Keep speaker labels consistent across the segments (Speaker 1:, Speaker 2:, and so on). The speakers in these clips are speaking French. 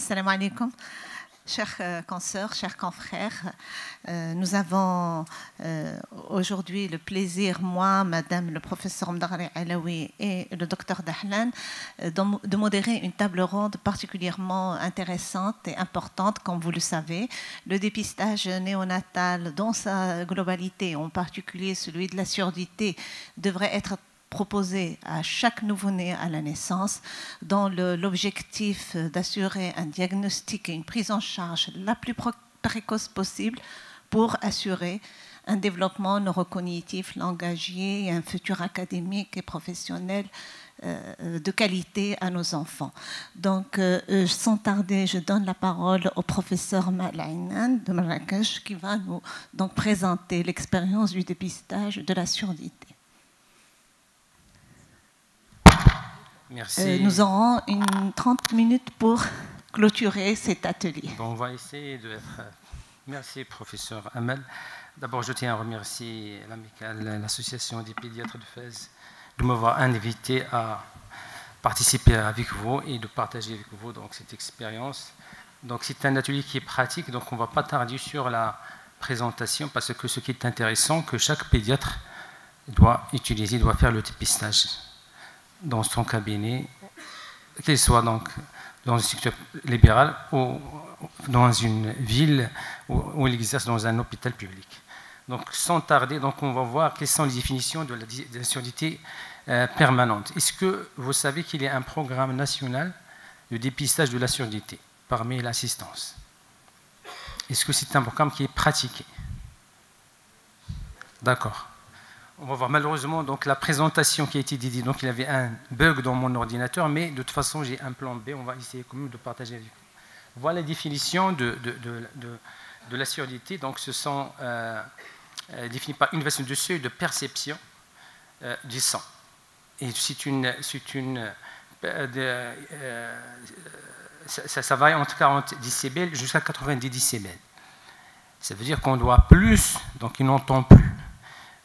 Speaker 1: Salam alaikum. Chers consoeurs, chers confrères, nous avons aujourd'hui le plaisir, moi, Madame le professeur Mdagharri Alaoui et le docteur Dahlan, de modérer une table ronde particulièrement intéressante et importante, comme vous le savez. Le dépistage néonatal dans sa globalité, en particulier celui de la surdité, devrait être proposé à chaque nouveau-né à la naissance dans l'objectif d'assurer un diagnostic et une prise en charge la plus précoce possible pour assurer un développement neurocognitif, langagier et un futur académique et professionnel de qualité à nos enfants. Donc, sans tarder, je donne la parole au professeur Malainan de Marrakech qui va nous donc présenter l'expérience du dépistage de la surdité.
Speaker 2: Merci.
Speaker 1: Nous aurons 30 minutes pour clôturer cet atelier.
Speaker 2: Bon, on va essayer de être... Merci, professeur Amel. D'abord, je tiens à remercier l'association des pédiatres de Fès de m'avoir invité à participer avec vous et de partager avec vous donc, cette expérience. Donc, c'est un atelier qui est pratique, donc on ne va pas tarder sur la présentation parce que ce qui est intéressant, que chaque pédiatre doit utiliser, doit faire le dépistage dans son cabinet, qu'il soit donc dans un secteur libéral ou dans une ville où il exerce dans un hôpital public. Donc, sans tarder, donc, on va voir quelles sont les définitions de la surdité permanente. Est-ce que vous savez qu'il y a un programme national de dépistage de la surdité parmi l'assistance? Est-ce que c'est un programme qui est pratiqué? D'accord. On va voir malheureusement donc, la présentation qui a été dédiée. Donc il y avait un bug dans mon ordinateur, mais de toute façon j'ai un plan B. On va essayer quand même de partager avec vous. Voilà la définition de la surdité. Donc ce sont définis par une version de seuil de perception du sang. Et ça varie entre 40 décibels jusqu'à 90 décibels. Ça veut dire qu'on doit plus, donc il n'entend plus.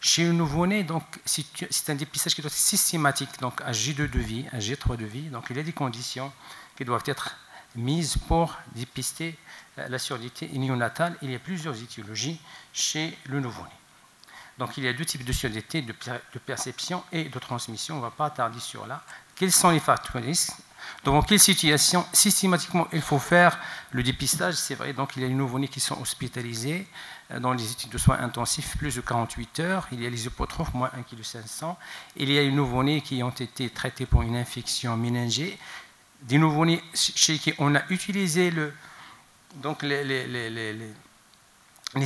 Speaker 2: Chez le nouveau-né, donc, c'est un dépistage qui doit être systématique, donc à J2 de vie, à G3 de vie. Donc, il y a des conditions qui doivent être mises pour dépister la surdité néonatale. Il y a plusieurs étiologies chez le nouveau-né. Donc, il y a deux types de surdité, de perception et de transmission. On ne va pas tarder sur là. Quels sont les facteurs de risque? Dans quelle situation systématiquement il faut faire le dépistage? C'est vrai, donc il y a les nouveau-nés qui sont hospitalisés dans les études de soins intensifs plus de 48 heures. Il y a les hypotrophes, moins 1,5 kg. Il y a les nouveau-nés qui ont été traités pour une infection méningée. Des nouveau-nés chez qui on a utilisé donc les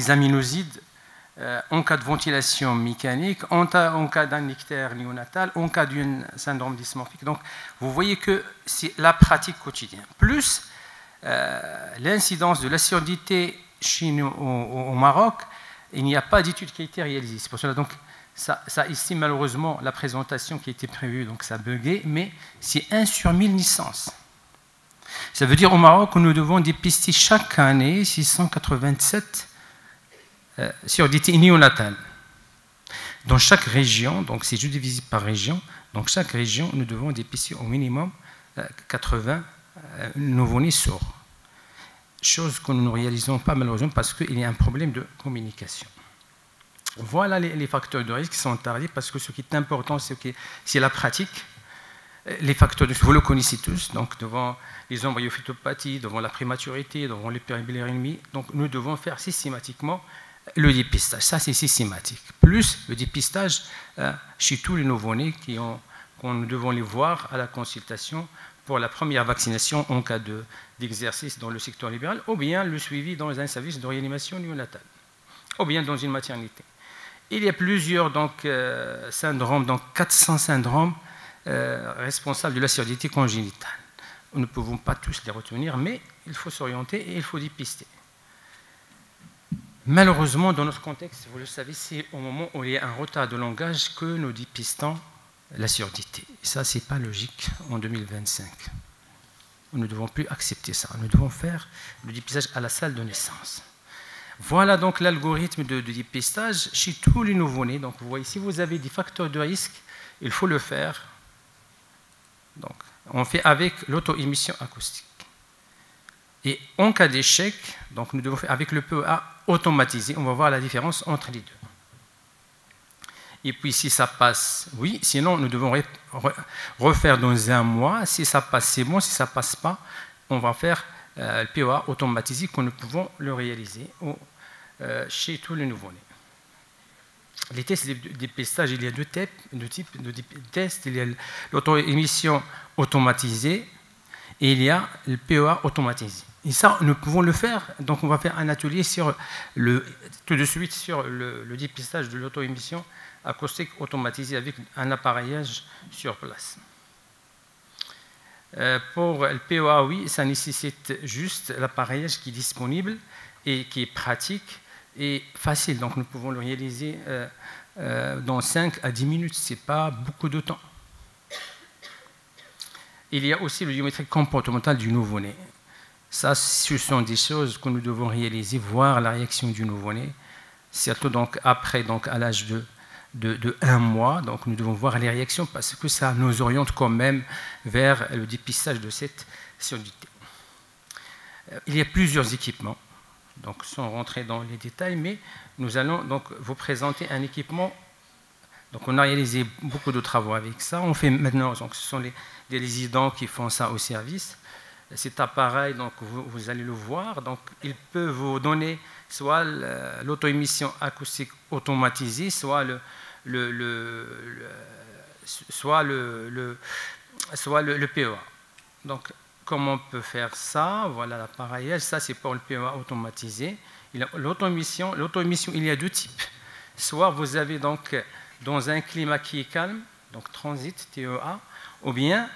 Speaker 2: aminosides en cas de ventilation mécanique, en cas d'un ictère néonatal, en cas d'un syndrome dysmorphique. Donc, vous voyez que c'est la pratique quotidienne. Plus l'incidence de la surdité chez nous au Maroc, il n'y a pas d'étude qui a été réalisée. C'est pour cela, donc, ça ici, malheureusement, la présentation qui a été prévue, donc ça a bugué, mais c'est 1 sur 1000 naissances. Ça veut dire au Maroc que nous devons dépister chaque année 687 surdité néonatale. Dans chaque région, donc c'est juste divisé par région, donc chaque région, nous devons dépister au minimum 80 nouveau-nés sourds. Chose que nous ne réalisons pas malheureusement parce qu'il y a un problème de communication. Voilà les facteurs de risque qui sont tardés parce que ce qui est important, c'est la pratique. Les facteurs de risque, vous le connaissez tous, donc devant les embryophytopathies, devant la prématurité, devant les péribiliarémies, donc nous devons faire systématiquement le dépistage, ça c'est systématique. Plus le dépistage chez tous les nouveau-nés qu'on nous devons les voir à la consultation pour la première vaccination en cas d'exercice dans le secteur libéral, ou bien le suivi dans un service de réanimation néonatale, ou bien dans une maternité. Il y a plusieurs donc, syndromes, donc 400 syndromes responsables de la surdité congénitale. Nous ne pouvons pas tous les retenir, mais il faut s'orienter et il faut dépister. Malheureusement, dans notre contexte, vous le savez, c'est au moment où il y a un retard de langage que nous dépistons la surdité. Et ça, ce n'est pas logique en 2025. Nous ne devons plus accepter ça. Nous devons faire le dépistage à la salle de naissance. Voilà donc l'algorithme de dépistage chez tous les nouveau-nés. Donc, vous voyez, si vous avez des facteurs de risque, il faut le faire. Donc, on fait avec l'auto-émission acoustique. Et en cas d'échec, donc nous devons faire avec le PEA automatisé, on va voir la différence entre les deux. Et puis si ça passe, oui, sinon nous devons refaire dans un mois. Si ça passe, c'est bon. Si ça ne passe pas, on va faire le PEA automatisé que nous pouvons le réaliser chez tous les nouveau-nés. Les tests de dépistage, il y a deux types de tests. Il y a l'auto-émission automatisée et il y a le PEA automatisé. Et ça, nous pouvons le faire. Donc, on va faire un atelier tout de suite sur le dépistage de l'auto-émission acoustique automatisée avec un appareillage sur place. Pour le PEA, oui, ça nécessite juste l'appareillage qui est disponible et qui est pratique et facile. Donc, nous pouvons le réaliser dans 5 à 10 minutes. Ce n'est pas beaucoup de temps. Il y a aussi le biométrique comportemental du nouveau-né. Ça, ce sont des choses que nous devons réaliser, voir la réaction du nouveau-né, surtout donc après, donc à l'âge de 1 mois. Donc, nous devons voir les réactions parce que ça nous oriente quand même vers le dépistage de cette surdité. Il y a plusieurs équipements, donc sans rentrer dans les détails, mais nous allons donc vous présenter un équipement. Donc, on a réalisé beaucoup de travaux avec ça. On fait maintenant, donc, ce sont des résidents qui font ça au service. Cet appareil, donc, vous allez le voir, donc, il peut vous donner soit l'auto-émission acoustique automatisée, soit le PEA. Donc, comment on peut faire ça? Voilà l'appareillage. Ça, c'est pour le PEA automatisé. L'auto-émission, il y a deux types. Soit vous avez donc dans un climat qui est calme, donc transit, TEA, ou bien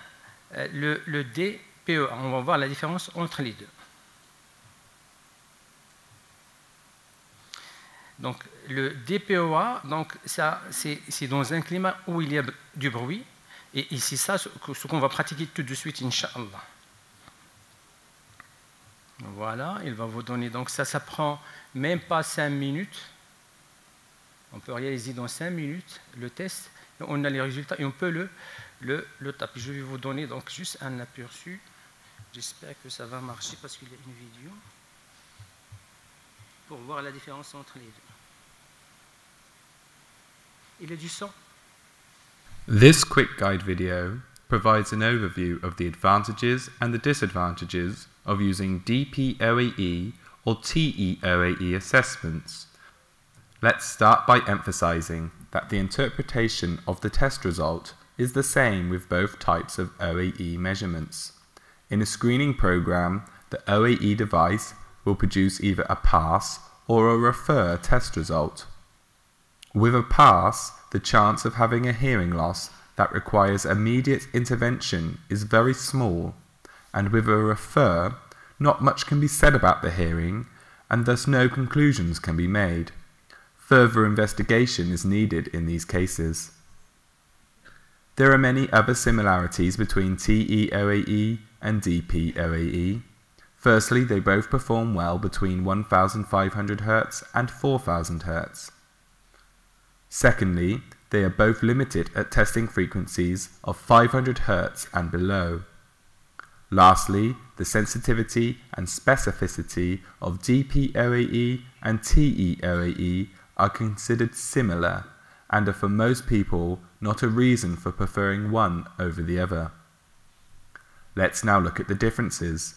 Speaker 2: le DPEA. On va voir la différence entre les deux. Donc, le DPEA, donc, c'est dans un climat où il y a du bruit. Et c'est ça ce qu'on va pratiquer tout de suite, Inch'Allah. Voilà, il va vous donner. Donc, ça prend même pas 5 minutes. On peut réaliser dans 5 minutes le test. Et on a les résultats et on peut le taper. Je vais vous donner donc juste un aperçu. J'espère que ça va marcher parce qu'il y a une vidéo pour voir la différence entre les deux. Il y a du son.
Speaker 3: This quick guide video provides an overview of the advantages and the disadvantages of using DPOAE or TEOAE assessments. Let's start by emphasizing that the interpretation of the test result is the same with both types of OAE measurements. In a screening program, the OAE device will produce either a pass or a refer test result. With a pass, the chance of having a hearing loss that requires immediate intervention is very small, and with a refer, not much can be said about the hearing, and thus no conclusions can be made. Further investigation is needed in these cases. There are many other similarities between TEOAE and DPOAE. Firstly, they both perform well between 1500 Hz and 4000 Hz. Secondly, they are both limited at testing frequencies of 500 Hz and below. Lastly, the sensitivity and specificity of DPOAE and TEOAE are considered similar and are for most people not a reason for preferring one over the other. Let's now look at the differences.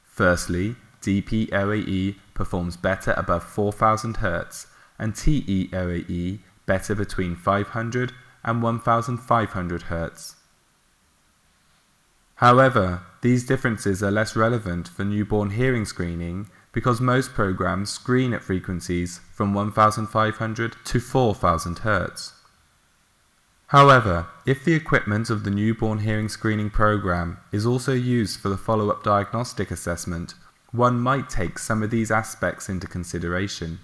Speaker 3: Firstly, DPOAE performs better above 4000 Hz and TEOAE better between 500 and 1500 Hz. However, these differences are less relevant for newborn hearing screening because most programs screen at frequencies from 1500 to 4000 Hz. However, if the equipment of the newborn hearing screening program is also used for the follow-up diagnostic assessment, one might take some of these aspects into consideration.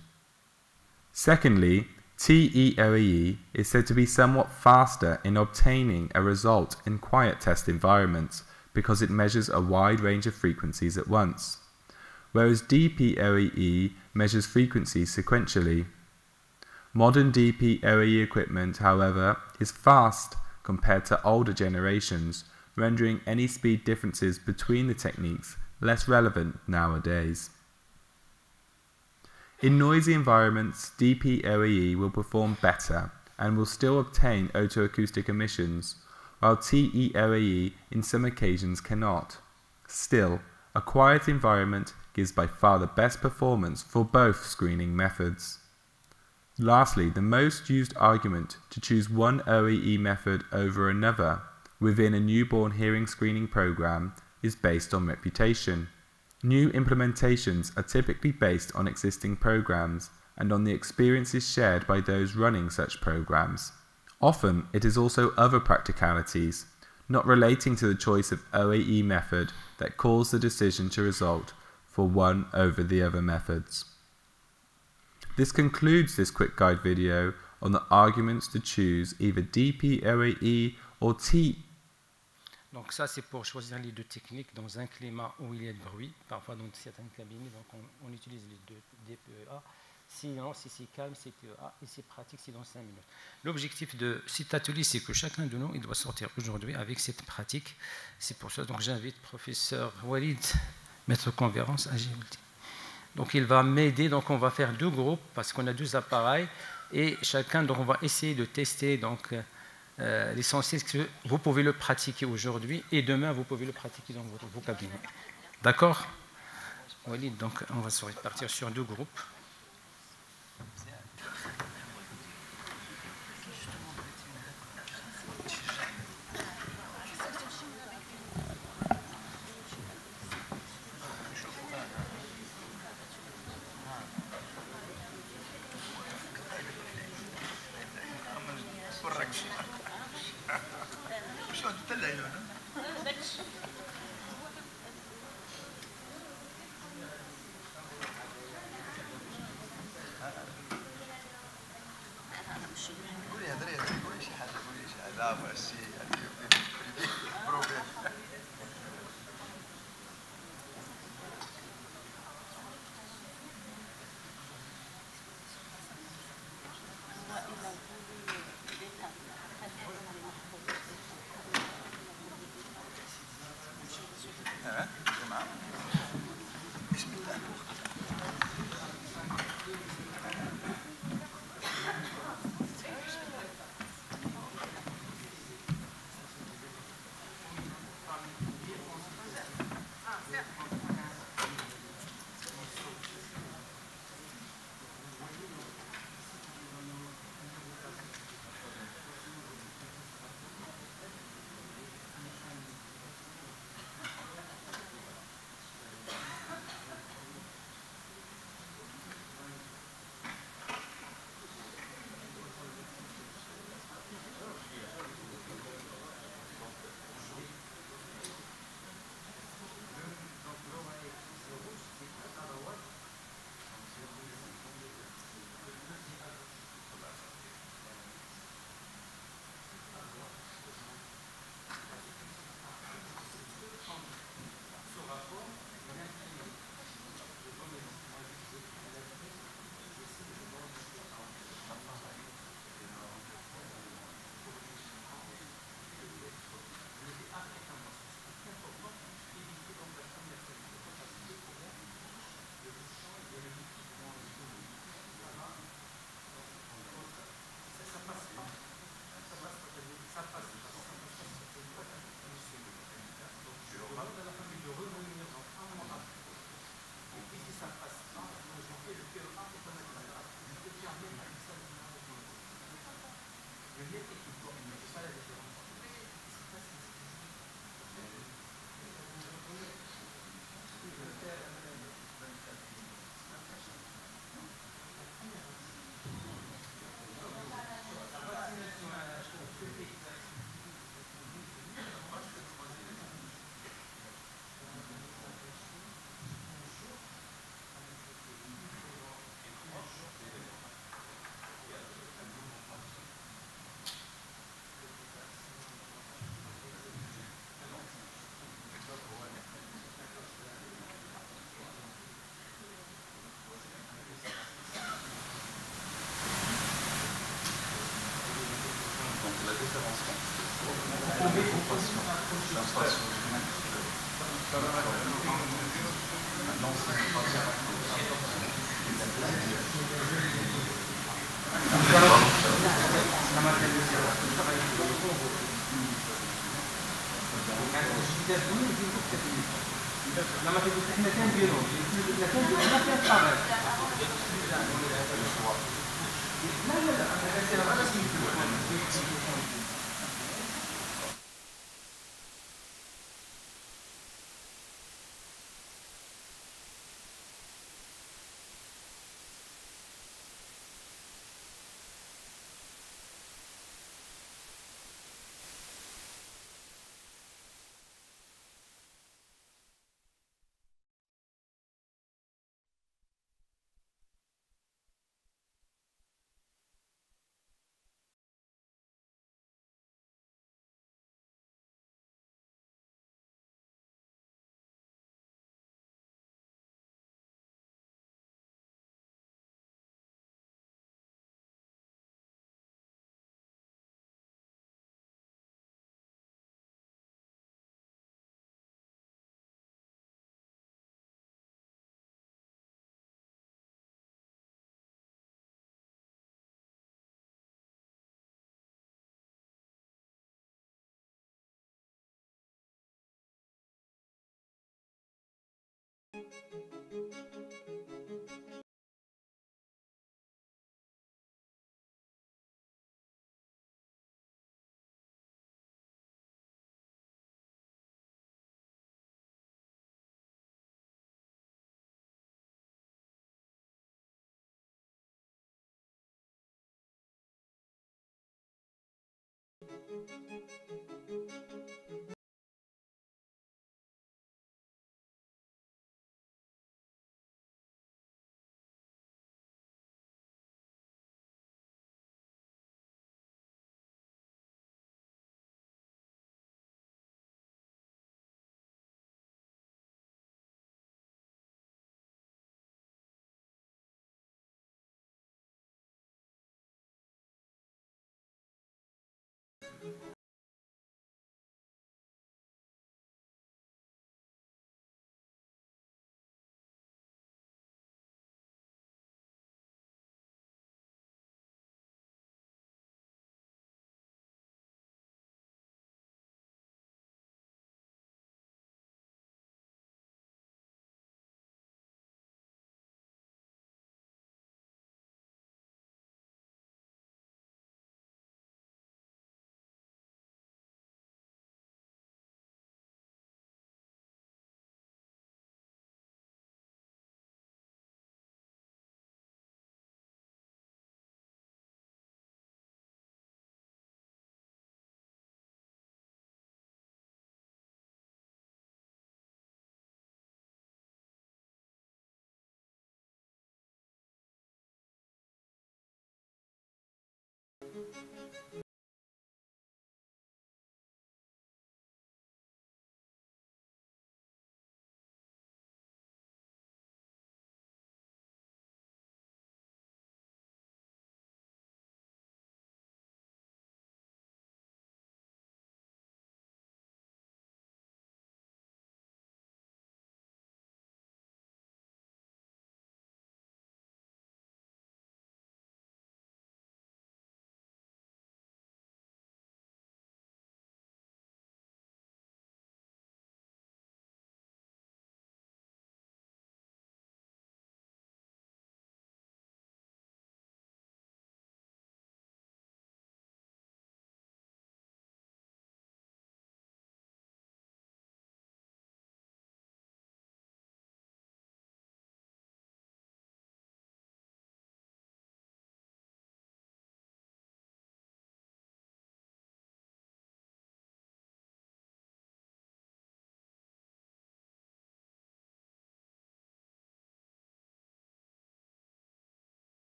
Speaker 3: Secondly, TEOAE is said to be somewhat faster in obtaining a result in quiet test environments because it measures a wide range of frequencies at once, whereas DPOAE measures frequencies sequentially. Modern DPOAE equipment, however, is fast compared to older generations, rendering any speed differences between the techniques less relevant nowadays. In noisy environments, DPOAE will perform better and will still obtain otoacoustic emissions, while TEOAE in some occasions cannot. Still, a quiet environment gives by far the best performance for both screening methods. Lastly, the most used argument to choose one OAE method over another within a newborn hearing screening program is based on reputation. New implementations are typically based on existing programs and on the experiences shared by those running such programs. Often, it is also other practicalities, not relating to the choice of OAE method, that cause the decision to result for one over the other methods. This concludes this quick guide video on the arguments to choose either DPOAE or T.
Speaker 2: Donc ça c'est pour choisir les deux techniques dans un climat où il y a de bruit. Parfois dans certaines cabines, donc on utilise les deux DPEA. Sinon, si c'est calme, c'est TEA, et c'est pratique, c'est dans 5 minutes. L'objectif de cet atelier, c'est que chacun de nous, il doit sortir aujourd'hui avec cette pratique. C'est pour ça, donc j'invite professeur Walid, maître conférence à GLT. Donc il va m'aider, donc on va faire 2 groupes, parce qu'on a 2 appareils, et chacun, donc on va essayer de tester, donc l'essentiel, que vous pouvez le pratiquer aujourd'hui, et demain, vous pouvez le pratiquer dans vos cabinets. D'accord Walid, donc on va se répartir sur 2 groupes.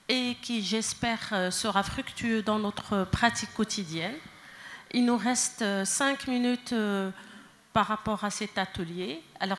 Speaker 4: Et qui, j'espère, sera fructueux dans notre pratique quotidienne. Il nous reste 5 minutes par rapport à cet atelier. Alors,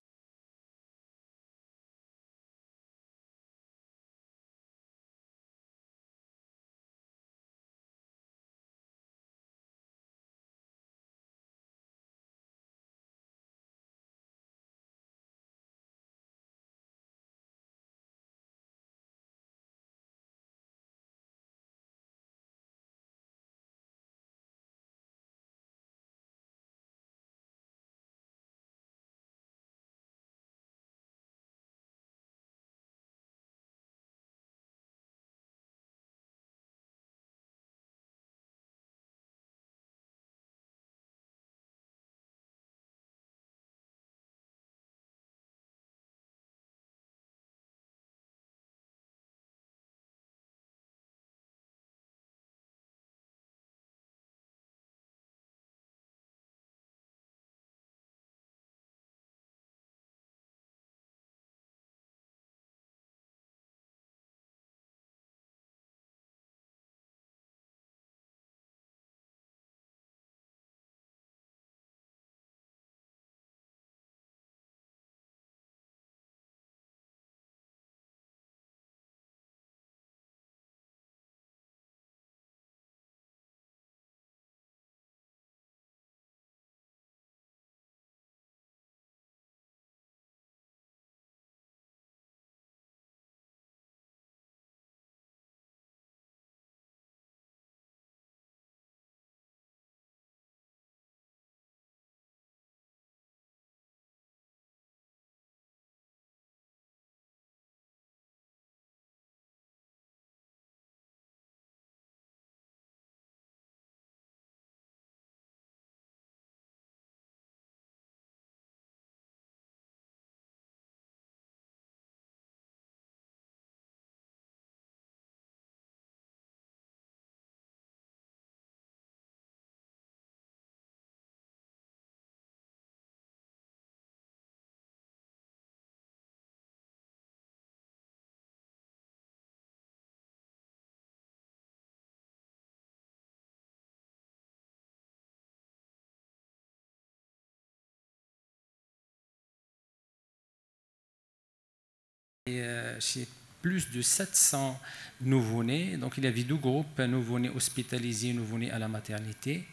Speaker 2: chez plus de 700 nouveau-nés. Donc il y avait 2 groupes, un nouveau-né hospitalisé, un nouveau-né à la maternité.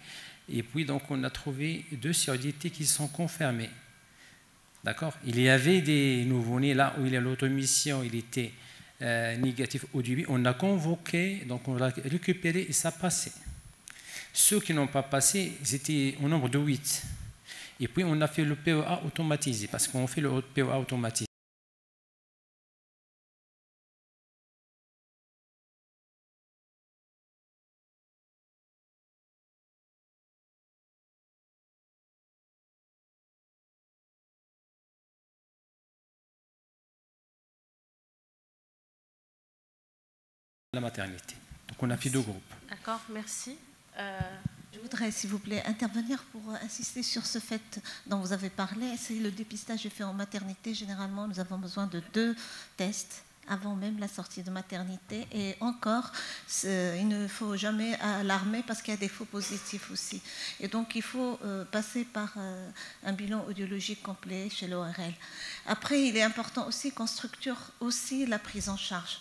Speaker 2: Et puis donc on a trouvé 2 surdité qui sont confirmées. D'accord. Il y avait des nouveau-nés là où il y a l'automission, il était négatif au début. On a convoqué, donc on l'a récupéré et ça passait. Ceux qui n'ont pas passé, c'était au nombre de 8. Et puis on a fait le PEA automatisé, parce qu'on fait le PEA automatisé. La maternité. Donc on a fait 2 groupes.
Speaker 4: d'accord, merci.
Speaker 1: Je voudrais, s'il vous plaît, intervenir pour insister sur ce fait dont vous avez parlé. C'est le dépistage est fait en maternité. Généralement, nous avons besoin de 2 tests avant même la sortie de maternité. Et encore, il ne faut jamais alarmer parce qu'il y a des faux positifs aussi. Et donc, il faut passer par un bilan audiologique complet chez l'ORL. Après, il est important aussi qu'on structure aussi la prise en charge.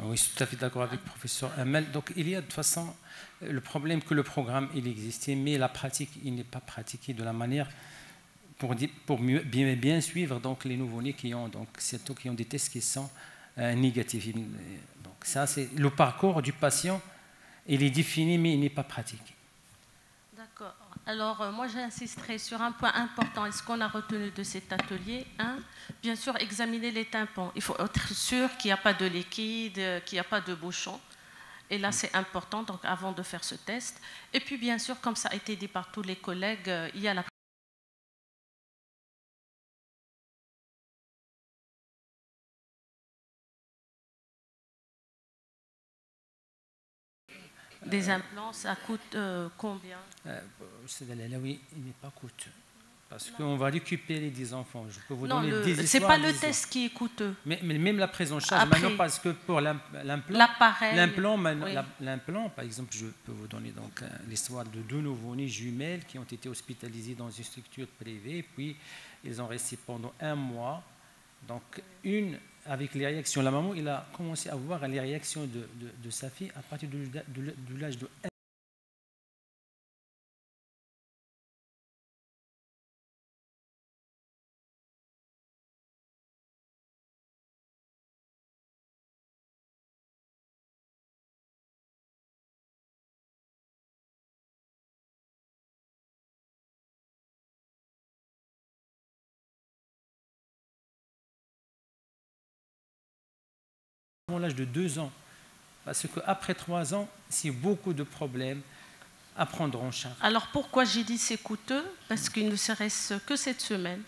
Speaker 2: Oui, je suis tout à fait d'accord avec le professeur Amel. Donc, il y a de toute façon le problème que le programme, il existait, mais la pratique, il n'est pas pratiqué de la manière pour bien suivre donc, les nouveau-nés qui ont des tests qui sont négatifs. Donc, ça, c'est le parcours du patient, il est défini, mais il n'est pas pratiqué.
Speaker 4: D'accord. Alors, moi, j'insisterai sur un point important. Est-ce qu'on a retenu de cet atelier? Bien sûr, examiner les tympans. Il faut être sûr qu'il n'y a pas de liquide, qu'il n'y a pas de bouchon. Et là, c'est important, donc, avant de faire ce test. Et puis, bien sûr, comme ça a été dit par tous les collègues, il y a la des implants, ça coûte combien?
Speaker 2: Oui, il n'est pas coûteux. Parce qu'on va récupérer des enfants. Je peux vous
Speaker 4: non,
Speaker 2: donner des histoires.
Speaker 4: ce n'est pas le test qui est coûteux.
Speaker 2: Mais même la prise en charge,
Speaker 4: après,
Speaker 2: maintenant, parce que pour l'implant, par exemple, je peux vous donner l'histoire de 2 nouveau-nés jumelles qui ont été hospitalisés dans une structure privée, puis ils ont resté pendant 1 mois. Donc, avec les réactions, la maman, il a commencé à voir les réactions de sa fille à partir de l'âge de 1 l'âge de 2 ans. Parce qu'après 3 ans, c'est beaucoup de problèmes à prendre en charge.
Speaker 4: Alors pourquoi j'ai dit c'est coûteux? Parce qu'il ne se reste que cette semaine.